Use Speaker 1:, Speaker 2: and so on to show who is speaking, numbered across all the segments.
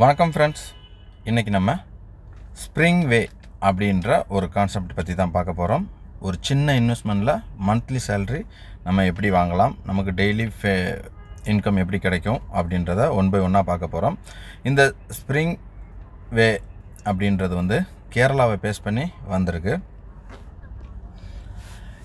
Speaker 1: வணக்கம் ஃப்ரெண்ட்ஸ், இன்றைக்கி நம்ம ஸ்ப்ரிங் வே அப்படின்ற ஒரு கான்செப்ட் பற்றி தான் பார்க்க போகிறோம். ஒரு சின்ன இன்வெஸ்ட்மெண்ட்டில் மந்த்லி சேல்ரி நம்ம எப்படி வாங்கலாம், நமக்கு டெய்லி இன்கம் எப்படி கிடைக்கும் அப்படின்றத ஒன் பை ஒன்னாக பார்க்க போகிறோம். இந்த ஸ்ப்ரிங் வே அப்படின்றது கேரளாவை பேஸ் பண்ணி வந்திருக்கு.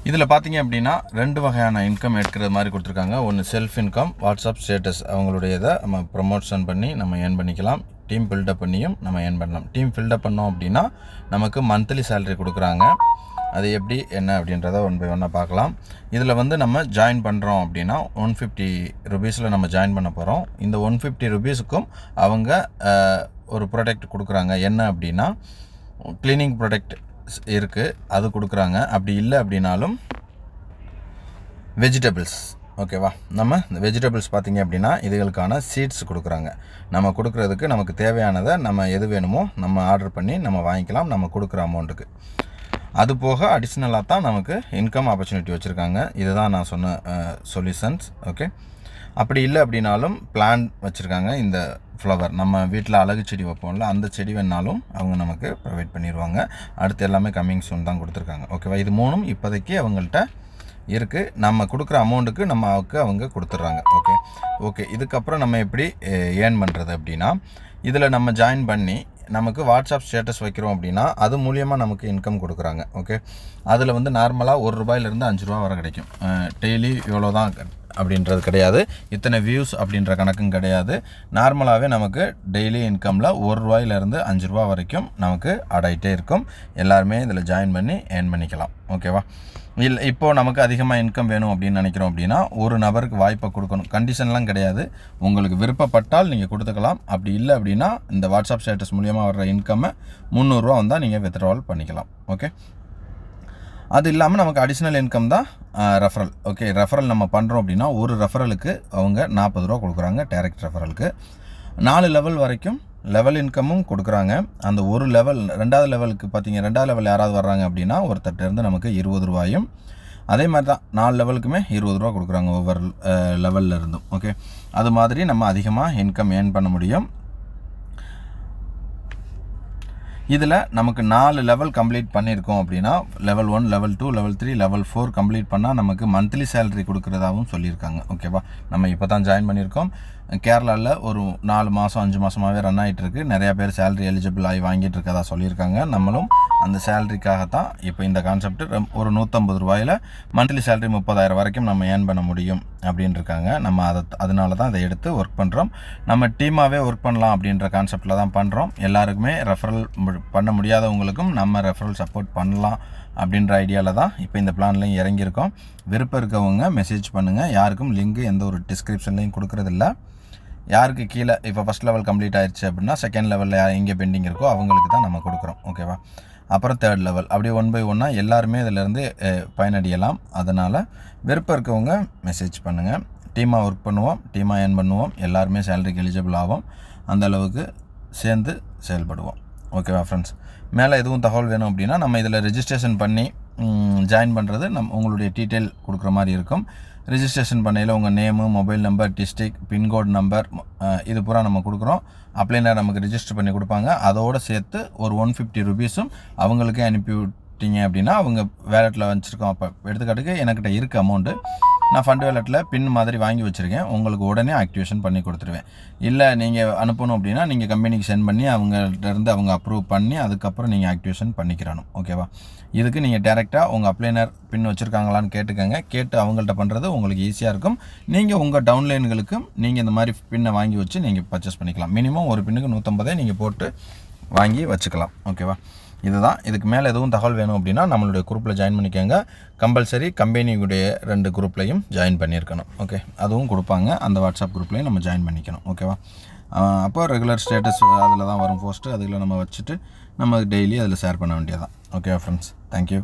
Speaker 1: இதில் பார்த்தீங்க அப்படின்னா 2 வகையான இன்கம் எடுக்கிற மாதிரி கொடுத்துருக்காங்க. ஒன்று செல்ஃப் இன்கம், வாட்ஸ்அப் ஸ்டேட்டஸ் அவங்களுடையதை நம்ம ப்ரொமோஷன் பண்ணி நம்ம ஏர்ன் பண்ணிக்கலாம். டீம் பில்டப் பண்ணியும் நம்ம ஏர்ன் பண்ணலாம். டீம் பில்டப் பண்ணோம் அப்படின்னா நமக்கு மந்த்லி சேலரி கொடுக்குறாங்க. அது எப்படி என்ன அப்படின்றத ஒன் பை ஒன்னாக பார்க்கலாம். இதில் நம்ம ஜாயின் பண்ணுறோம் அப்படின்னா 150 ருபீஸில் நம்ம ஜாயின் பண்ண போகிறோம். இந்த 150 ருபீஸுக்கும் அவங்க ஒரு ப்ராடக்ட் கொடுக்குறாங்க. என்ன அப்படின்னா க்ளீனிங் ப்ராடக்ட் இருக்குது, அது கொடுக்குறாங்க. அப்படி இல்லை அப்படின்னாலும் வெஜிடபிள்ஸ், ஓகேவா, நம்ம இந்த வெஜிடபிள்ஸ் பார்த்திங்க அப்படின்னா இதுகளுக்கான சீட்ஸ் கொடுக்குறாங்க. நம்ம கொடுக்குறதுக்கு நமக்கு தேவையானதை நம்ம எது வேணுமோ நம்ம ஆர்டர் பண்ணி நம்ம வாங்கிக்கலாம் நம்ம கொடுக்குற அமௌண்ட்டுக்கு. அது போக அடிஷ்னலாக தான் நமக்கு இன்கம் ஆப்பர்ச்சுனிட்டி வச்சுருக்காங்க. இதுதான் நான் சொன்ன சொல்யூஷன்ஸ். ஓகே, அப்படி இல்லை அப்படின்னாலும் பிளான் வச்சுருக்காங்க. இந்த ஃப்ளவர் நம்ம வீட்டில் அழகு செடி வைப்போம்ல, அந்த செடி வேணாலும் அவங்க நமக்கு ப்ரொவைட் பண்ணிடுவாங்க. அடுத்து எல்லாமே கம்மிங் சூன் தான் கொடுத்துருக்காங்க. ஓகேவா, இது 3ம் இப்போதைக்கு அவங்கள்ட்ட இருக்குது. நம்ம கொடுக்குற அமௌண்ட்டுக்கு அவங்க கொடுத்துட்றாங்க. ஓகே, இதுக்கப்புறம் நம்ம எப்படி ஏர்ன் பண்ணுறது அப்படின்னா, இதில் நம்ம ஜாயின் பண்ணி நமக்கு வாட்ஸ்அப் ஸ்டேட்டஸ் வைக்கிறோம் அப்படின்னா அது மூலியமாக நமக்கு இன்கம் கொடுக்குறாங்க. ஓகே, அதில் நார்மலாக ₹1 5 ரூபா வரை கிடைக்கும். டெய்லி இவ்வளோ தான் அப்படின்றது கிடையாது, இத்தனை வியூஸ் அப்படின்ற கணக்கும் கிடையாது. நார்மலாகவே நமக்கு டெய்லி இன்கமில் ₹1 5 ரூபா வரைக்கும் நமக்கு ஆடாயிட்டே இருக்கும். எல்லாருமே இதில் ஜாயின் பண்ணி ஏர்ன் பண்ணிக்கலாம். ஓகேவா, இல்லை இப்போது நமக்கு அதிகமாக இன்கம் வேணும் அப்படின்னு நினைக்கிறோம் அப்படின்னா ஒரு நபருக்கு வாய்ப்பை கொடுக்கணும். கண்டிஷன்லாம் கிடையாது, உங்களுக்கு விருப்பப்பட்டால் நீங்கள் கொடுத்துக்கலாம். அப்படி இல்லை அப்படின்னா இந்த வாட்ஸ்அப் ஸ்டேட்டஸ் மூலியமாக வர்ற இன்கம்மை ₹300 வந்தால் நீங்கள் வித்ட்ராவல் பண்ணிக்கலாம். ஓகே, அது இல்லாமல் நமக்கு அடிஷ்னல் இன்கம் தான் ரெஃபரல். ஓகே, ரெஃபரல் நம்ம பண்ணுறோம் அப்படின்னா ஒரு ரெஃபரலுக்கு அவங்க ₹40 கொடுக்குறாங்க. டைரக்ட் ரெஃபரலுக்கு 4 லெவல் வரைக்கும் லெவல் இன்கமும் கொடுக்குறாங்க. அந்த ஒரு லெவல் 2வது லெவலுக்கு பார்த்தீங்க, 2வது லெவல் யாராவது வர்றாங்க அப்படின்னா ஒருத்தர்கிட்டருந்து நமக்கு ₹20. அதே மாதிரி தான் 4 லெவலுக்குமே ₹20 கொடுக்குறாங்க ஒவ்வொரு லெவலில் இருந்தும். ஓகே, அது மாதிரி நம்ம அதிகமாக இன்கம் ஏர்ன் பண்ண முடியும். இதில் நமக்கு 4 லெவல் கம்ப்ளீட் பண்ணியிருக்கோம் அப்படின்னா level 1, level 2, level 3, level 4 complete பண்ணால் நமக்கு மந்த்லி சேலரி கொடுக்குறதாகவும் சொல்லியிருக்காங்க. ஓகேவா, நம்ம இப்போ தான் ஜாயின் பண்ணியிருக்கோம். கேரளாவில் ஒரு 4 மாதம் 5 மாதமாகவே ரன் ஆகிட்டுருக்கு. நிறையா பேர் சேலரி எலிஜிபிள் ஆகி வாங்கிட்டு இருக்கதா சொல்லியிருக்காங்க. நம்மளும் அந்த சேலரிக்காகத்தான் இப்போ இந்த கான்செப்ட். ஒரு ₹150 மந்த்லி சேலரி 30,000 வரைக்கும் நம்ம ஏர்ன் பண்ண முடியும் அப்படின்னு இருக்காங்க. நம்ம அதனால தான் அதை எடுத்து ஒர்க் பண்ணுறோம். நம்ம டீமாகவே ஒர்க் பண்ணலாம் அப்படின்ற கான்செப்டில் தான் பண்ணுறோம். எல்லாருக்குமே ரெஃபரல் பண்ண முடியாதவங்களுக்கும் நம்ம ரெஃபரல் சப்போர்ட் பண்ணலாம் அப்படின்ற ஐடியாவில் தான் இப்போ இந்த பிளான்லையும் இறங்கியிருக்கோம். விருப்பம் இருக்கவங்க மெசேஜ் பண்ணுங்கள். யாருக்கும் லிங்க் எந்த ஒரு டிஸ்கிரிப்ஷன்லையும் கொடுக்குறதில்ல. யாருக்கு கீழே இப்போ ஃபஸ்ட் லெவல் கம்ப்ளீட் ஆயிடுச்சு அப்படின்னா செகண்ட் லெவலில் எங்கே பெண்டிங் இருக்கோ அவங்களுக்கு தான் நம்ம கொடுக்குறோம். ஓகேவா, அப்புறம் 3rd லெவல், அப்படியே ஒன் பை ஒன்னாக எல்லாருமே இதிலேருந்து பயனடையலாம். அதனால் விருப்பம் இருக்கவங்க மெசேஜ் பண்ணுங்கள். டீமாக ஒர்க் பண்ணுவோம், டீமாக ஏர்ன் பண்ணுவோம், எல்லாருமே சேலரிக்கு எலிஜிபிள் ஆகும். அந்த அளவுக்கு சேர்ந்து செயல்படுவோம். ஓகேவா ஃப்ரெண்ட்ஸ், மேலே எதுவும் தகவல் வேணும் அப்படின்னா நம்ம இதில் ரெஜிஸ்ட்ரேஷன் பண்ணி ஜாயின் பண்ணுறது உங்களுடைய டீட்டெயில் கொடுக்குற மாதிரி இருக்கும். ரெஜிஸ்ட்ரேஷன் பண்ணையில் உங்கள் name, mobile number, district, pincode number, இது பூரா நம்ம கொடுக்குறோம். அப்ளைனர் நமக்கு ரெஜிஸ்டர் பண்ணி கொடுப்பாங்க. அதோடு சேர்த்து ஒரு ₹150 அவங்களுக்கே அனுப்பி விட்டீங்க அப்படின்னா அவங்க வேலெட்டில் வச்சுருக்கோம். அப்போ எடுத்துக்காட்டுக்கு என்கிட்ட இருக்க அமௌண்ட்டு நான் ஃபண்ட் வேலெட்டில் பின் மாதிரி வாங்கி வச்சுருக்கேன். உங்களுக்கு உடனே ஆக்டிவேஷன் பண்ணி கொடுத்துருவேன். இல்லை நீங்கள் அனுப்பணும் அப்படின்னா நீங்கள் கம்பெனிக்கு சென்ட் பண்ணி அவங்கள்ட்ட அவங்க அப்ரூவ் பண்ணி அதுக்கப்புறம் நீங்கள் ஆக்டிவேஷன் பண்ணிக்கிறணும். ஓகேவா, இதுக்கு நீங்கள் டேரெக்டாக உங்கள் அப்ளைனர் பின் வச்சுருக்காங்களான்னு கேட்டுக்கோங்க. கேட்டு அவங்கள்ட்ட பண்ணுறது உங்களுக்கு ஈஸியாக இருக்கும். நீங்கள் உங்கள் டவுன்லைன்களுக்கும் நீங்கள் இந்த மாதிரி பின்னை வாங்கி வச்சு நீங்கள் பர்ச்சேஸ் பண்ணிக்கலாம். மினிமம் ஒரு பின்னுக்கு 150 நீங்கள் போட்டு வாங்கி வச்சுக்கலாம். ஓகேவா, இதுதான். இதுக்கு மேலே எதுவும் தகவல் வேணும் அப்படின்னா நம்மளுடைய குரூப்பில் ஜாயின் பண்ணிக்கோங்க. கம்பல்சரி கம்பெனியுடைய 2 குரூப்லையும் ஜாயின் பண்ணியிருக்கணும். ஓகே, அதுவும் கொடுப்பாங்க. அந்த வாட்ஸ்அப் குரூப்லையும் நம்ம ஜாயின் பண்ணிக்கணும். ஓகேவா, அப்போ ரெகுலர் ஸ்டேட்டஸ் அதில் தான் வரும் போஸ்ட்டு, அதில் நம்ம வச்சுட்டு நம்ம டெய்லி அதில் ஷேர் பண்ண வேண்டியதான். ஓகேவா ஃப்ரெண்ட்ஸ், தேங்க்யூ.